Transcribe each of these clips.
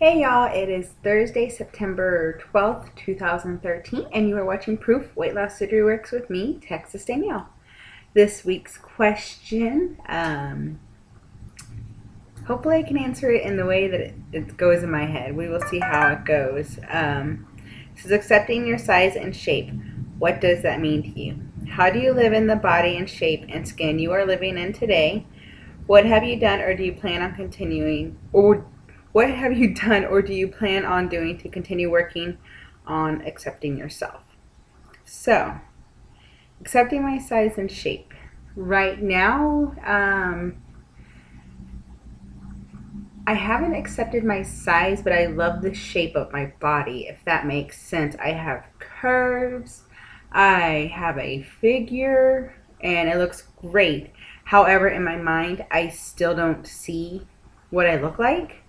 Hey y'all, it is Thursday, September 12th, 2013, and you are watching Proof Weight Loss Surgery Works with me, Texasdanielle. This week's question, hopefully I can answer it in the way that it goes in my head. We will see how it goes. This is accepting your size and shape. What does that mean to you? How do you live in the body and shape and skin you are living in today? What have you done or do you plan on continuing, or what have you done or do you plan on doing to continue working on accepting yourself? So, accepting my size and shape. Right now, I haven't accepted my size, but I love the shape of my body, if that makes sense. I have curves, I have a figure, and it looks great. However, in my mind, I still don't see what I look like.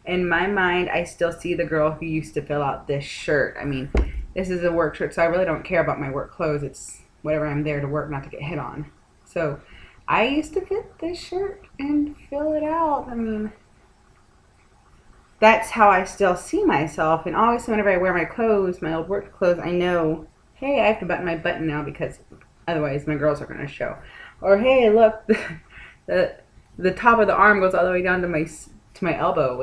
In my mind, I still see the girl who used to fill out this shirt. I mean, this is a work shirt, so I really don't care about my work clothes. It's whatever I'm there to work, not to get hit on. So I used to fit this shirt and fill it out. I mean, that's how I still see myself. And obviously, whenever I wear my clothes, my old work clothes, I know, hey, I have to button my button now because otherwise my girls are going to show. Or, hey, look, the top of the arm goes all the way down to my elbow.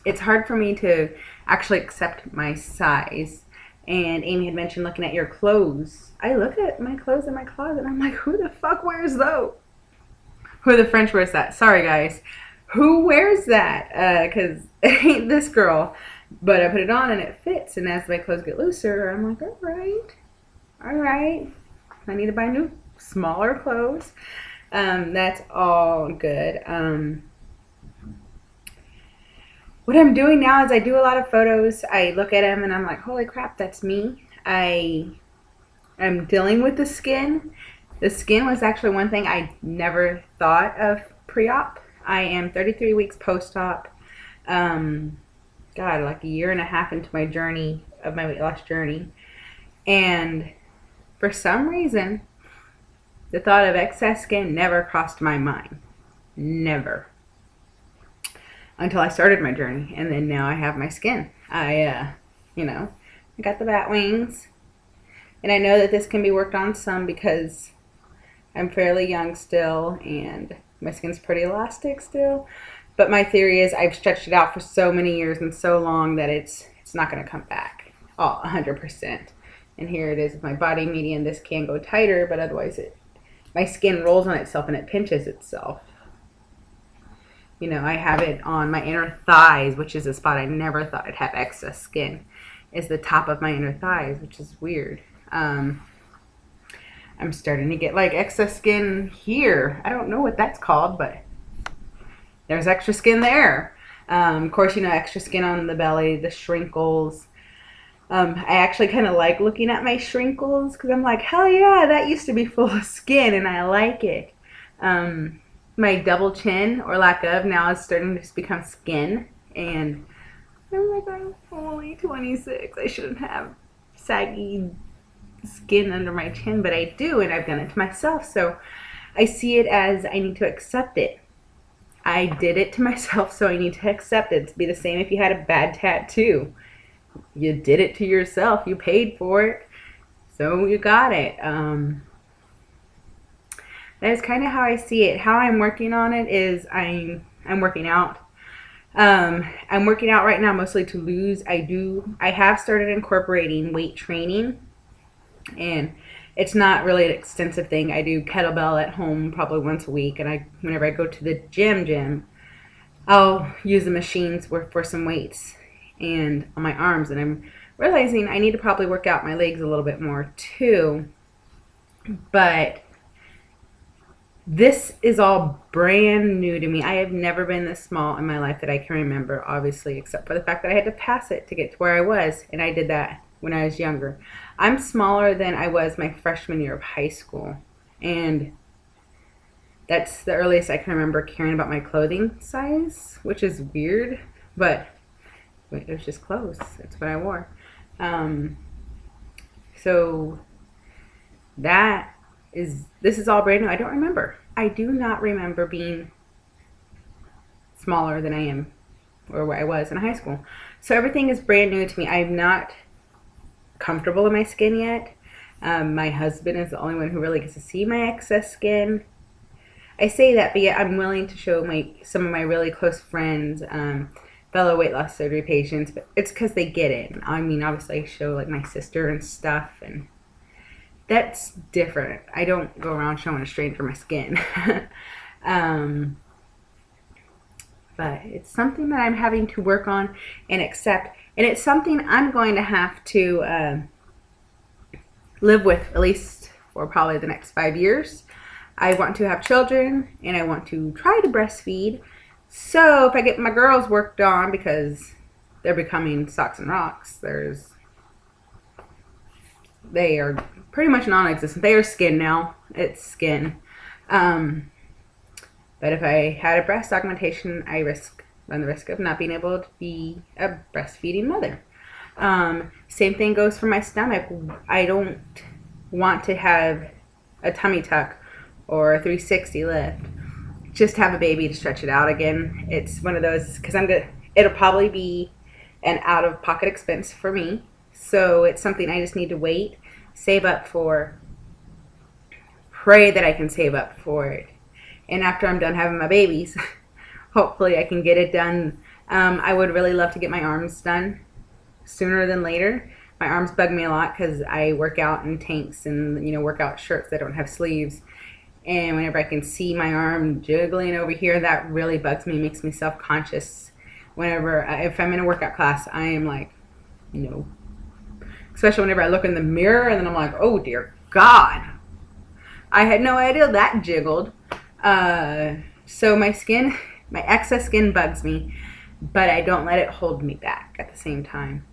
It's hard for me to actually accept my size. And Amy had mentioned looking at your clothes. I look at my clothes in my closet and I'm like, who the fuck wears those? Who the French wears that? Sorry guys. Who wears that? Because it ain't this girl. But I put it on and it fits. And as my clothes get looser, I'm like, all right. I need to buy new, smaller clothes. That's all good. What I'm doing now is I do a lot of photos. I look at them and I'm like, holy crap, that's me. I'm dealing with the skin. The skin was actually one thing I never thought of pre-op. I am 33 weeks post-op. God, like a year and a half into my journey, of my weight loss journey. And for some reason, the thought of excess skin never crossed my mind. Never. Until I started my journey. And then now I have my skin. I got the bat wings. And I know that this can be worked on some because I'm fairly young still. And my skin's pretty elastic still. But my theory is I've stretched it out for so many years and so long that it's not going to come back. 100%. And here it is with my body median. This can go tighter, but otherwise my skin rolls on itself and it pinches itself. You know, I have it on my inner thighs, which is a spot I never thought I'd have excess skin. Is the top of my inner thighs, which is weird. I'm starting to get like excess skin here. I don't know what that's called, but there's extra skin there. Of course, extra skin on the belly, the shrinkles. I actually kind of like looking at my shrinkles because I'm like, hell yeah, that used to be full of skin and I like it. My double chin, or lack of, now is starting to just become skin. And I'm like, I'm only 26. I shouldn't have saggy skin under my chin, but I do, and I've done it to myself. So I see it as I need to accept it. I did it to myself, so I need to accept it. It'd be the same if you had a bad tattoo. You did it to yourself. You paid for it, so you got it. That's kind of how I see it. How I'm working on it is I'm working out. I'm working out right now mostly to lose. I have started incorporating weight training, and it's not really an extensive thing. I do kettlebell at home probably once a week, and whenever I go to the gym, I'll use the machines for some weights and on my arms, and I'm realizing I need to probably work out my legs a little bit more too. But this is all brand new to me. I have never been this small in my life that I can remember, obviously, except for the fact that I had to pass it to get to where I was, and I did that when I was younger. I'm smaller than I was my freshman year of high school, and that's the earliest I can remember caring about my clothing size, which is weird, but it was just clothes. That's what I wore. So this is all brand new. I don't remember. I do not remember being smaller than I am or where I was in high school. So everything is brand new to me. I'm not comfortable in my skin yet. My husband is the only one who really gets to see my excess skin. I say that, but yet I'm willing to show some of my really close friends, fellow weight loss surgery patients, but it's because they get it. I mean, obviously I show like my sister and stuff, and that's different. I don't go around showing a stranger my skin. But it's something that I'm having to work on and accept. And it's something I'm going to have to live with at least for probably the next 5 years. I want to have children, and I want to try to breastfeed. So if I get my girls worked on, because they're becoming socks and rocks, they are pretty much non-existent. They are skin now. It's skin. But if I had a breast augmentation, I run the risk of not being able to be a breastfeeding mother. Same thing goes for my stomach. I don't want to have a tummy tuck or a 360 lift. Just have a baby to stretch it out again. It's one of those, because it'll probably be an out-of-pocket expense for me. So it's something I just need to wait, save up for, pray that I can save up for it. And after I'm done having my babies, hopefully I can get it done. I would really love to get my arms done sooner than later. My arms bug me a lot because I work out in tanks and, workout shirts that don't have sleeves. And whenever I can see my arm jiggling over here, that really bugs me, makes me self-conscious. If I'm in a workout class, I am like, no. Especially whenever I look in the mirror and then I'm like, oh dear God. I had no idea that jiggled. So my excess skin bugs me, but I don't let it hold me back at the same time.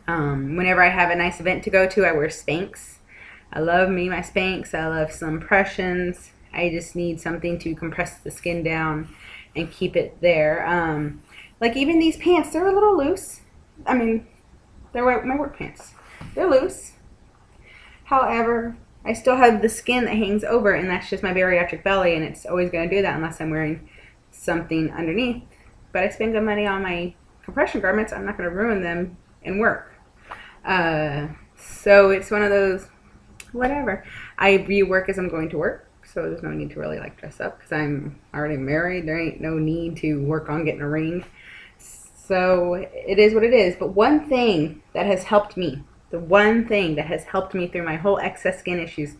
Whenever I have a nice event to go to, I wear Spanx. I love my Spanx. I love some impressions. I just need something to compress the skin down and keep it there. Like even these pants, they're a little loose. I mean, they're my work pants. They're loose. However, I still have the skin that hangs over, and that's just my bariatric belly, and it's always going to do that unless I'm wearing something underneath. But I spend good money on my compression garments. I'm not going to ruin them in work. So it's one of those, whatever. I view work as I'm going to work, so there's no need to really dress up because I'm already married. There ain't no need to work on getting a ring. So it is what it is. But one thing that has helped me, the one thing that has helped me through my whole excess skin issues,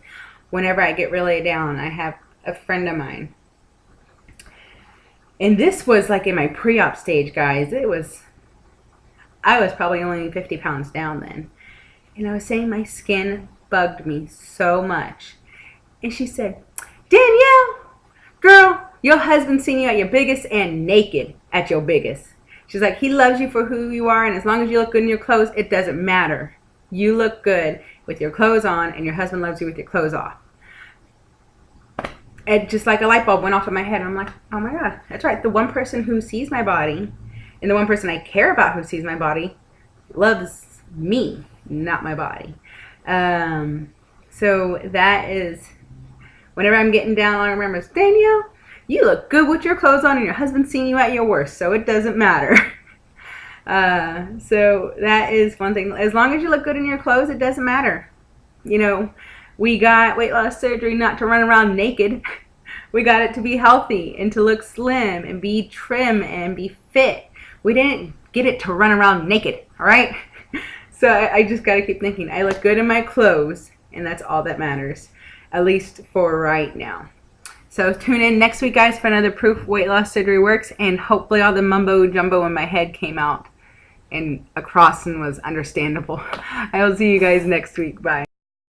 whenever I get really down, I have a friend of mine. And this was like in my pre-op stage, guys. I was probably only 50 pounds down then. And I was saying my skin bugged me so much. And she said, Danielle, girl, your husband's seen you at your biggest and naked at your biggest. She's like, he loves you for who you are, and as long as you look good in your clothes, it doesn't matter. You look good with your clothes on, and your husband loves you with your clothes off. And just like a light bulb went off in my head, and I'm like, oh my God, that's right. The one person who sees my body, and the one person I care about who sees my body, loves me, not my body. So that is, whenever I'm getting down, I remember, Danielle, you look good with your clothes on, and your husband's seen you at your worst, so it doesn't matter. So that is one thing. As long as you look good in your clothes, it doesn't matter. We got weight loss surgery not to run around naked. We got it to be healthy and to look slim and be trim and be fit. We didn't get it to run around naked, all right? So I just got to keep thinking, I look good in my clothes, and that's all that matters, at least for right now. So tune in next week, guys, for another proof weight loss surgery works, and hopefully all the mumbo jumbo in my head came out and across and was understandable. I will see you guys next week. Bye.